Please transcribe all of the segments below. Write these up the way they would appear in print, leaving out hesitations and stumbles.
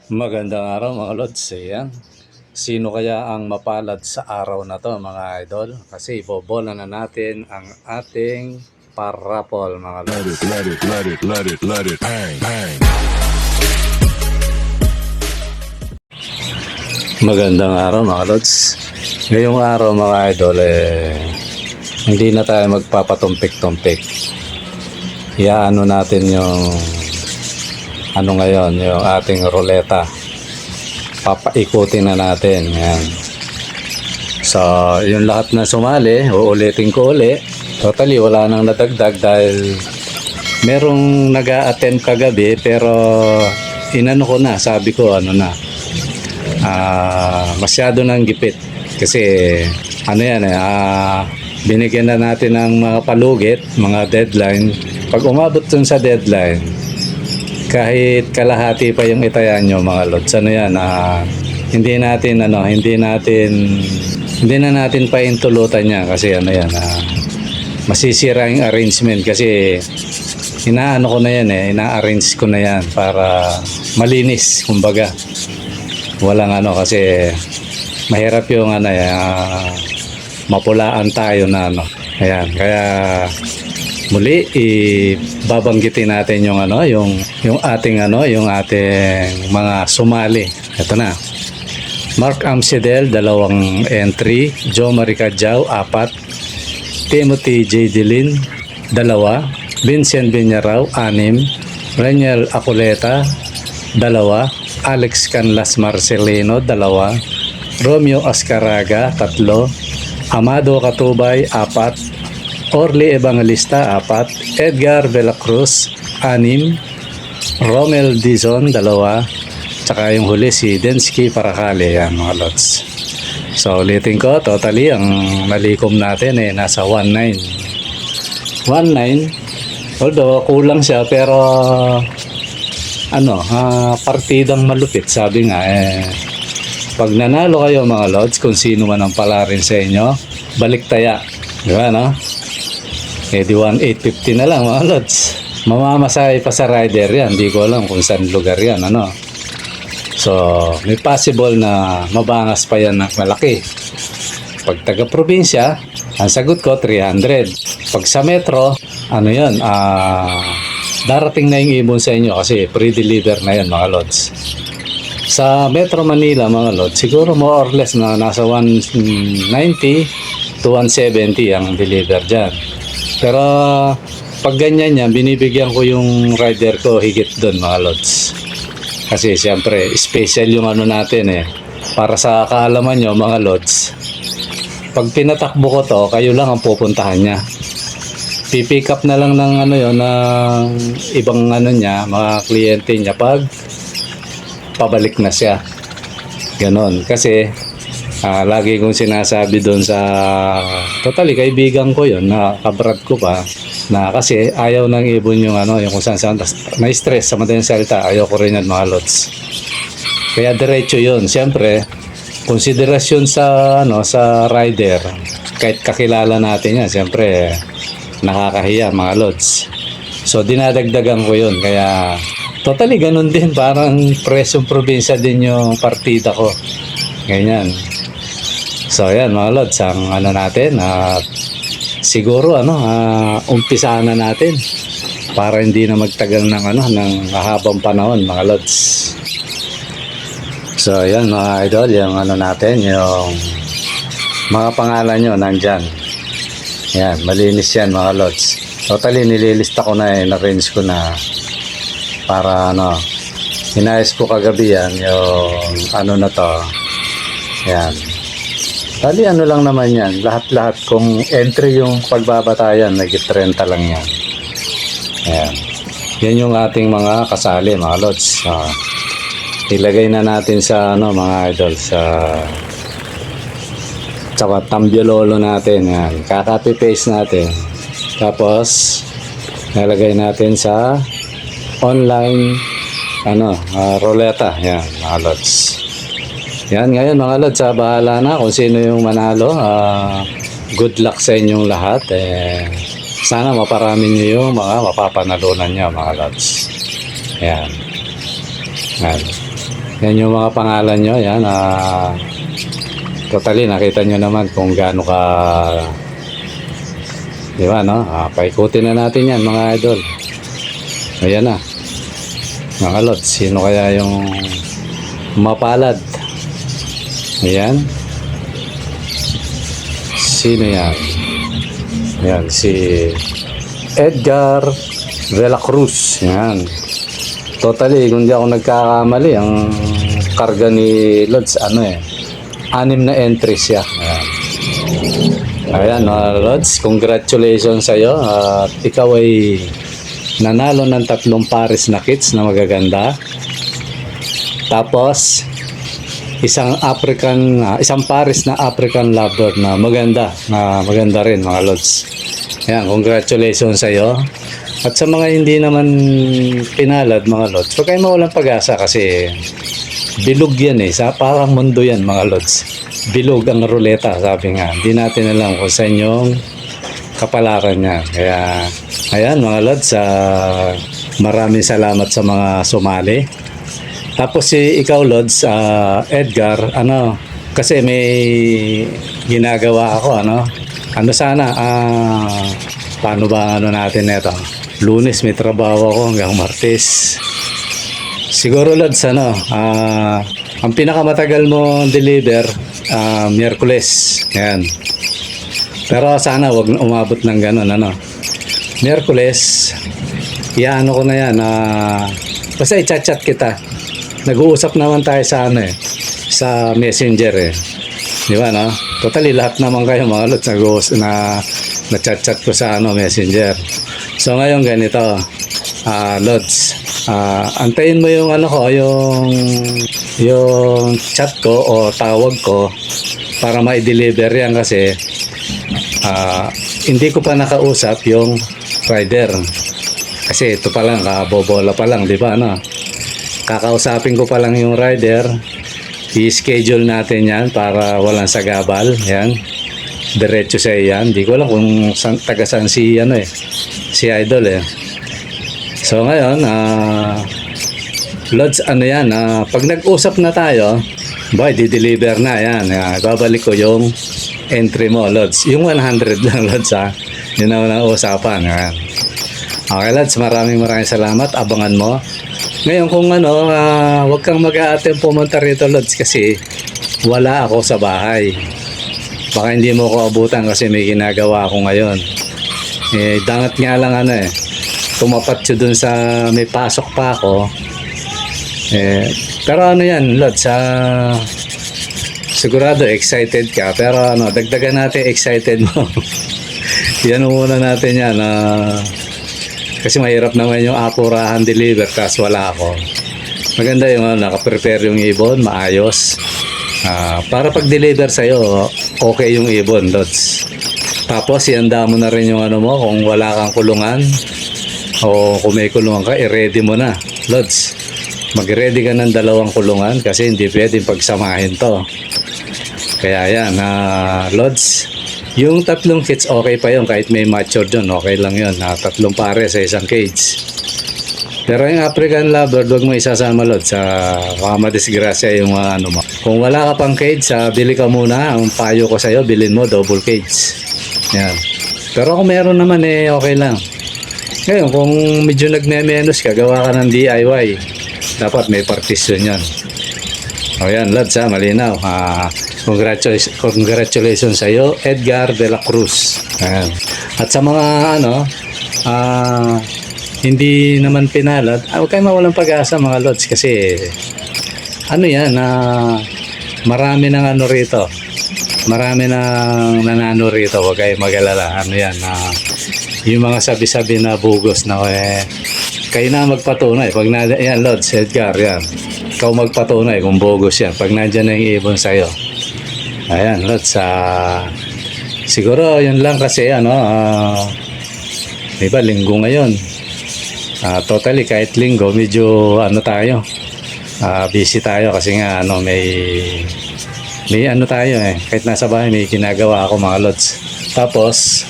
Magandang araw mga lods. Ayan. Sino kaya ang mapalad sa araw na to mga idol? Kasi ibobola na natin ang ating parapol mga lods. Let it bang, bang. Magandang araw mga lods. Ngayong araw mga idol hindi na tayo magpapatumpik-tumpik. Iyaano natin yung ngayon, yung ating ruleta. Papaikutin na natin. Yan. So, yung lahat na sumali, uulitin ko uli. Totally, wala nang nadagdag dahil merong nag-a-attend kagabi pero inano ko na, sabi ko masyado nang gipit. Kasi binigyan na natin ng mga palugit, mga deadline. Pag umabot dun sa deadline, kahit kalahati pa yung itaya nyo mga lods, hindi na natin paintulutan niya kasi masisira yung arrangement kasi ina-arrange ko na yan para malinis, kumbaga walang kasi mahirap yung mapulaan tayo na ayan, kaya muli ibabanggitin natin yung ating mga sumali. Ito na. Mark Amsedel 2 entry, Joe Maricadjao 4, Timothy J. Dilin 2, Vincent Viñarao 6, Reniel Aculeta 2, Alex Canlas Marcelino 2, Romeo Ascaraga 3, Amado Katubay 4, Orly Evangelista 4, Edgar Velacruz 6, Romel Dizon 2, tsaka yung huli si Densky Paracale. Yan mga lods. So ulitin ko, totally ang nalikom natin nasa 19, although kulang siya pero partidang malupit. Sabi nga pag nanalo kayo mga lods, kung sino man ang palarin sa inyo, balik taya, di ba di 1,850 na lang mga lods. Mamamasay pa sa rider yan, hindi ko alam kung saan lugar yan so may possible na mabangas pa yan ng malaki. Pag taga probinsya, ang sagot ko 300. Pag sa metro, darating na yung ibon sa inyo kasi pre-deliver na yan mga lods. Sa Metro Manila mga lods, siguro more or less na nasa 190 to 170 ang deliver dyan. Pero pag ganyan yan, binibigyan ko yung rider ko higit doon mga lods. Kasi siyempre special yung natin para sa kaalaman nyo mga lods, pag pinatakbo ko to, kayo lang ang pupuntahan niya. Pipick up na lang ng ng ibang niya, mga kliyente niya pag pabalik na siya. Ganon. Kasi lagi kong sinasabi doon sa totally kaibigan ko yon, na kabrad ko pa, na kasi ayaw nang ibon yung yung kung saan na-stress sa madaling salita, ayaw ko rin yan mga lods. Kaya diretso yon. Siyempre konsiderasyon sa rider, kahit kakilala natin yan, siyempre nakakahiya mga lods. So dinadagdagan ko yon. Kaya totally ganun din, parang presyong probinsya din yung partida ko, ganyan. So yan mga lods, ang natin siguro umpisahan na natin para hindi na magtagal ng ng mahabang panahon mga lods. So yan mga idol, yung natin, yung mga pangalan nyo nandyan. Yan, malinis yan mga lods. Totally nililista ko na na-range ko na para inayos ko kagabi yan yung na to. Yan. Tali lang naman yan, lahat-lahat kung entry yung pagbabatayan, nag-30 lang yan. Ayan. Yan yung ating mga kasali mga lods. Ilagay na natin sa mga idol, sa tambiololo natin. Yan. Kaka-paste natin. Tapos nalagay natin sa online ruleta. Yan mga lods. Yan, ngayon mga lods, bahala na kung sino yung manalo. Good luck sa inyong lahat. Sana maparami nyo yung mga mapapanalunan nyo mga lods. Yan. Yan. Yan yung mga pangalan nyo. Yan. Totally, nakita nyo naman kung gaano ka... Di ba, no? Paikutin na natin yan, mga idol. Ayan na. Mga lods, sino kaya yung mapalad? Ayan. Sino yan? Ayan, si Edgar de la Cruz. Ayan. Totally, kung di ako nagkakamali, ang karga ni Lods, 6 na entries siya. Ayan. Ayan, mga Lods, congratulations sa'yo. At ikaw ay nanalo ng 3 pares na kits na magaganda. Tapos, isang pares na African Lover na maganda rin, mga Lods. Ayan, congratulations sa'yo. At sa mga hindi naman pinalad, mga Lods, huwag kayo mawalang pag-asa kasi bilog yan parang mundo yan, mga Lods. Bilog ang ruleta, sabi nga. Hindi natin alam kung saan yung kapalaran niya. Kaya, ayan, mga Lods, maraming salamat sa mga sumali. Tapos ikaw, Lods, Edgar, kasi may ginagawa ako, sana, paano ba natin ito? Lunes may trabaho ako hanggang Martes. Siguro, Lods, ang pinakamatagal mo deliver, Miyerkules. Yan. Pero sana wag umabot ng ganun, Miyerkules, iano ko na yan, basta i-chat kita. Nag-uusap naman tayo sa sa Messenger Di ba, no? Totally, lahat naman kayo, mga Lods, na-chat ko sa Messenger. So, ngayon ganito, Lods, antayin mo yung yung chat ko o tawag ko para ma-deliver yan kasi hindi ko pa nakausap yung rider. Kasi ito pa lang, bobola pa lang, di ba, Kakausapin ko pa lang yung rider. I-schedule natin yan para walang sagabal. Yan. Diretso sa yan. Di ko alam kung taga saan si si Idol So ngayon, Lods, pag nag-usap na tayo, di-deliver na yan. Babalik ko yung entry mo, Lods. Yung 100 lang, Lods, Yun na usapan. Yan. Okay, Lods, maraming salamat. Abangan mo. Ngayon kung huwag kang mag-a-attempt pumunta rito, Lods, kasi wala ako sa bahay. Baka hindi mo ko abutan kasi may ginagawa ako ngayon. Dangat nga lang tumapat yun dun sa may pasok pa ako. Pero yan, Lods, sigurado excited ka. Pero dagdagan natin excited mo. Yan muna natin yan. Kasi mahirap naman yung akurahan deliver kasi wala ako. Maganda yung nakaprepare yung ibon, maayos. Para pag-deliver sa'yo, okay yung ibon, Lods. Tapos, ihanda mo na rin yung mo kung wala kang kulungan o kung may kulungan ka, i-ready mo na, Lods. Mag-ready ka ng 2 kulungan kasi hindi pwedeng pagsamahin to. Kaya yan, Lods. Yung 3 kits, okay pa yun. Kahit may mature dyan, okay lang yun. 3 pares sa isang cage. Pero yung African Lover, huwag mo isasama, Lods. Baka madisgrasya yung mo. Kung wala ka pang cage, bili ka muna. Ang payo ko sa'yo, bilhin mo double cage. Yan. Pero kung meron naman, okay lang. Ngayon, kung medyo nagme-menos ka, gawa ka ng DIY. Dapat may partition yan. O yan, Lods, malinaw. Congratulations sa iyo, Edgar de la Cruz. Ayan. At sa mga hindi naman pinalad, huwag kayo mawalang pag-asa, mga Lods, kasi marami ng rito. Marami nang nanano rito, huwag kayo mag-alala. Yung mga sabi-sabi na bugos na kayo na magpatunay. Pag yan, Lods, Edgar, yan. Ikaw magpatunay kung bugos yan. Pag nandyan na yung ibon sa'yo. Ayan, Lods, siguro yun lang kasi diba linggo ngayon, totally kahit linggo medyo tayo, busy tayo kasi nga may tayo kahit nasa bahay may ginagawa ako, mga Lods. Tapos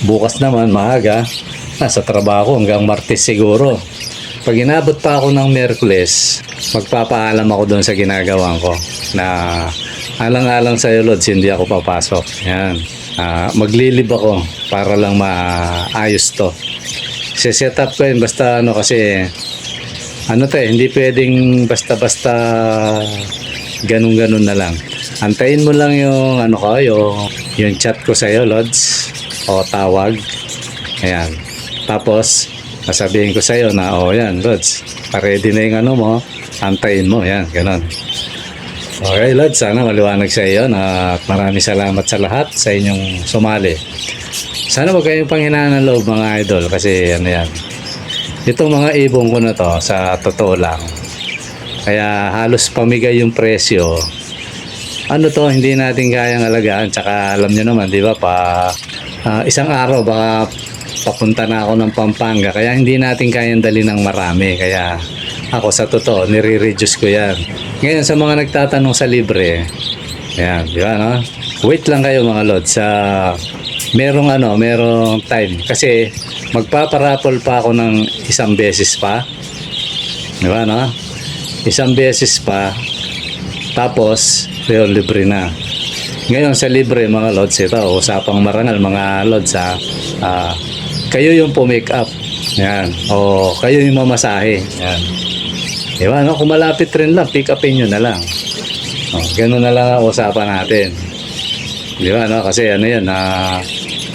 bukas naman maaga nasa trabaho hanggang Martes siguro. pag inabot pa ako ng Miyerkules, magpapaalam ako doon sa ginagawa ko na alang-alang sa'yo, Lods, hindi ako papasok. Yan. Maglilib ako para lang maayos to. Set up ko yun basta ano kasi hindi pwedeng basta-basta ganun-ganun na lang. Antayin mo lang yung yung chat ko sa'yo, Lods, o tawag. Ayan. Tapos sasabihin ko sa'yo na yan, Lods, ready na yung mo, antayin mo. Yan, ganun. Okay, Lods, sana maliwanag sa iyo at maraming salamat sa lahat sa inyong sumali. Sana wag kayong panghinaan ng loob, mga idol, kasi yan. Itong mga ibong ko na to, sa totoo lang, kaya halos pamigay yung presyo. Hindi natin kayang alagaan. Tsaka alam nyo naman, di ba, isang araw baka papunta na ako ng Pampanga, kaya hindi natin kayang dali ng marami. Kaya ako sa totoo, nire-reduce ko yan. Ngayon sa mga nagtatanong sa libre, yan, di ba, no? Wait lang kayo, mga Lods, merong time kasi magpaparapol pa ako ng isang beses pa, di ba, no? Isang beses pa, tapos libre na. Ngayon sa libre, mga Lods, ito usapang marangal, mga Lods, kayo yung po-make up, yan, o kayo yung mamasahe, yan, di ba, no? Kung malapit rin lang, pick upin nyo na lang. Ganun na lang ang usapan natin, di ba, no? Kasi yan,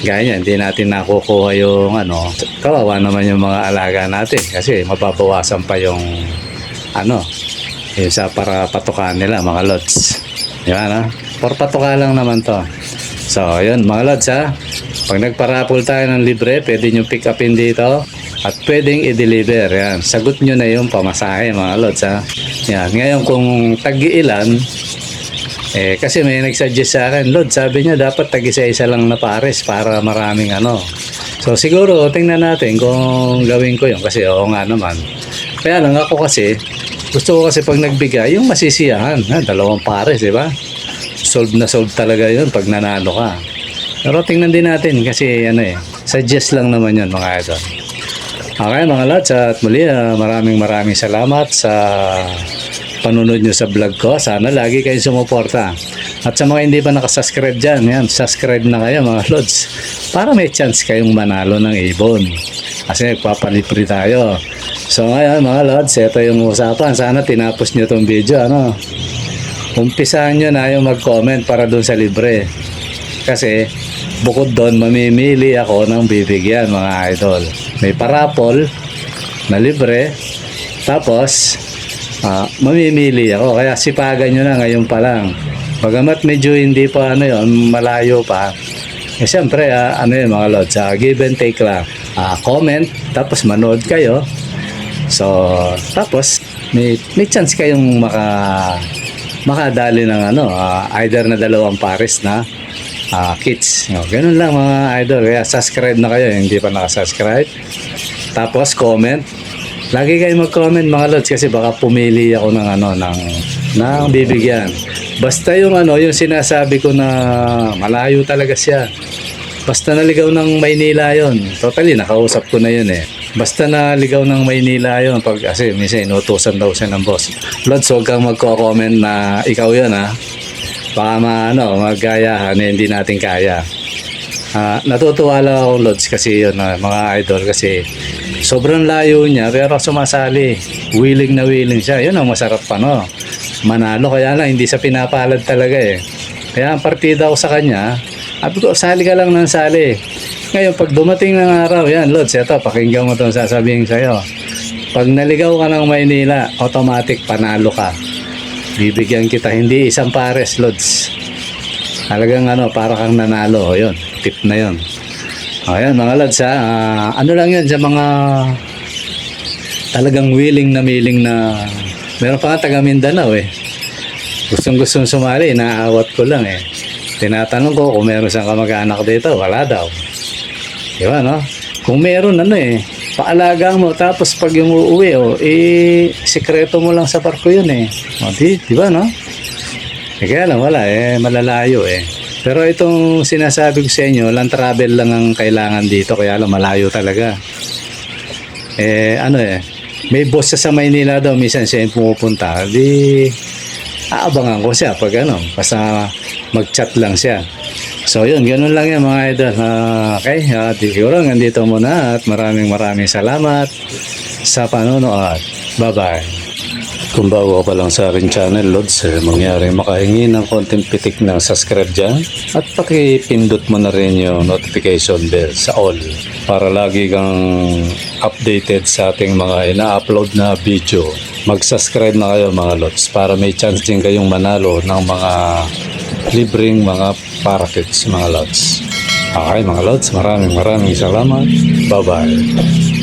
gaya niya, hindi natin nakukuha yung kawawa naman yung mga alaga natin kasi mababawasan pa yung yung sa para patukan nila, mga Lods, di ba, no? For patuka lang naman to. So yun, mga Lods, pag nagparapol tayo ng libre, pwede nyo pick upin dito at pwedeng i-deliver. Yan, sagot nyo na yung pamasahe, mga Lods, yan. Ngayon kung tag-iilan, kasi may nagsuggest sa akin, Lord, sabi niya dapat tag-isa-isa lang na pares para maraming So siguro tingnan natin kung gawin ko yun kasi oo nga naman. Kaya lang ako kasi gusto ko kasi pag nagbigay yung masisiyahan, dalawang pares, di ba? Solve na solve talaga yun pag nanalo ka. Pero tingnan din natin kasi suggest lang naman yun, mga idol. Okay, mga Lods, at muli maraming salamat sa panunod nyo sa vlog ko. Sana lagi kayong sumuporta. At sa mga hindi pa nakasubscribe dyan, yan, subscribe na kayo, mga Lods, para may chance kayong manalo ng ibon. Kasi nagpapalipri tayo. So ngayon, mga Lods, ito yung usapan. Sana tinapos nyo itong video. Umpisahan nyo na yung mag-comment para dun sa libre. Kasi bukod doon, mamimili ako ng bibigyan, mga idol. May parapol na libre. Tapos mamimili ako, kaya sipagan nyo na ngayon pa lang. Bagamat medyo hindi pa malayo pa, siyempre mga Lods, give and take lang. Comment, tapos manood kayo. So tapos may chance kayong makadali ng either na dalawang pares na kits. Ganun lang, mga idol. Kaya subscribe na kayo, hindi pa nakasubscribe. Tapos comment. Lagi kayo mag-comment, mga Lods, kasi baka pumili ako ng bibigyan. Basta yung yung sinasabi ko na malayo talaga siya. Basta naligaw ng Maynila yon. Totally, nakausap ko na yun Basta naligaw ng Maynila yon. Kasi minsan inutusan daw siya ng boss. Lods, huwag kang magko-comment na ikaw yun, Baka magayahan, hindi natin kaya. Natutuwa lang ako, Lods, kasi yun, mga idol, kasi sobrang layo niya pero sumasali. Willing na willing siya. Yun ang masarap pa, manalo. Kaya lang hindi sa pinapalad talaga Kaya ang partida ko sa kanya, sabi ko, sali ka lang ng sali. Ngayon pag dumating ng araw, yan, Lods, eto, pakinggan mo itong sasabihin sa'yo. Pag naligaw ka ng Maynila, automatic panalo ka. Bibigyan kita, hindi isang pares, Lods. Talagang para kang nanalo. Yun, tip na yun. Ayan, mga Lods, lang yun sa mga talagang willing na meron pa nga taga Mindanao gustong sumali, naawat ko lang tinatanong ko kung meron siyang kamag-anak dito, wala daw, di ba, no? Kung meron paalaga mo, tapos pag yung uuwi sikreto mo lang sa barko yun di ba, no? Kaya lang wala malalayo Pero itong sinasabi ko sa inyo, land travel lang ang kailangan dito, kaya lang malayo talaga. may boss siya sa Maynila daw, minsan siya yung pumupunta. Di, aabangan ko siya pag ano, basta mag-chat lang siya. So yun, ganun lang yan mga idol. Okay, siguro nandito muna at maraming salamat sa panonood. Bye-bye. Kung bago ka pa lang sa aking channel, Lods, mangyaring makahingi ng konting pitik ng subscribe dyan at pakipindot mo na rin yung notification bell sa all para lagi kang updated sa ating mga ina-upload na video. Mag-subscribe na kayo mga Lods para may chance din kayong manalo ng mga libreng mga parakeets mga Lods. Okay mga Lods, maraming salamat. Bye-bye.